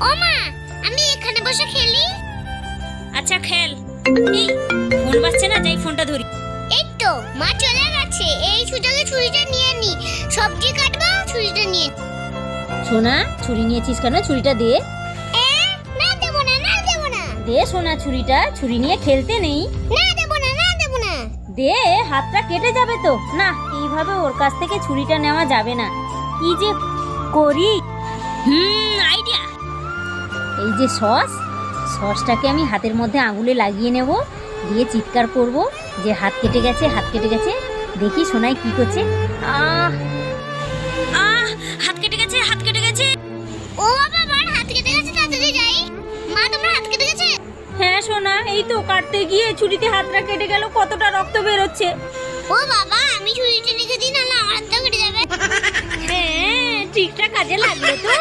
ও মা, আমি এখানে বসে খেলি। আচ্ছা খেল। এই ফোন বাজছে না, যাই ফোনটা ধরি। এই তো মা চলে গেছে, এই সুযোগে ছুরিটা নিয়ে নি। সবজি কাটবো, ছুরিটা নিয়ে। সোনা, ছুরি নিয়েছিস কেন? ছুরিটা দে। না দেবো না, না দেবো না। দে সোনা ছুরিটা, ছুরি নিয়ে খেলতে নেই। না দেবো না, না দেবো না। দে, হাতটা কেটে যাবে তো। না, এইভাবে ওর কাছ থেকে ছুরিটা নেওয়া যাবে না। কি যে করি। আইডিয়া। এই যে সসটাকে আমি হাতের মধ্যে আঙুলে লাগিয়ে নেব, দিয়ে চিৎকার করব যে হাত কেটে গেছে, হাত কেটে গেছে। দেখি সোনাই কি করছে। আহ আহ হাত কেটে গেছে, হাত কেটে গেছে। ও বাবা, আমার হাত কেটে গেছে, তাড়াতাড়ি যাই। মা, তোমার হাত কেটে গেছে? হ্যাঁ সোনা, এই তো কাটতে গিয়ে ছুরিতে হাতটা কেটে গেল, কতটা রক্ত বেরোচ্ছে। ও বাবা, আমি ছুরিটা রেখে দিই, নাহলে আমার হাতটা কেটে যাবে। হ্যাঁ, ঠিকঠাক কাজে লাগলো তো।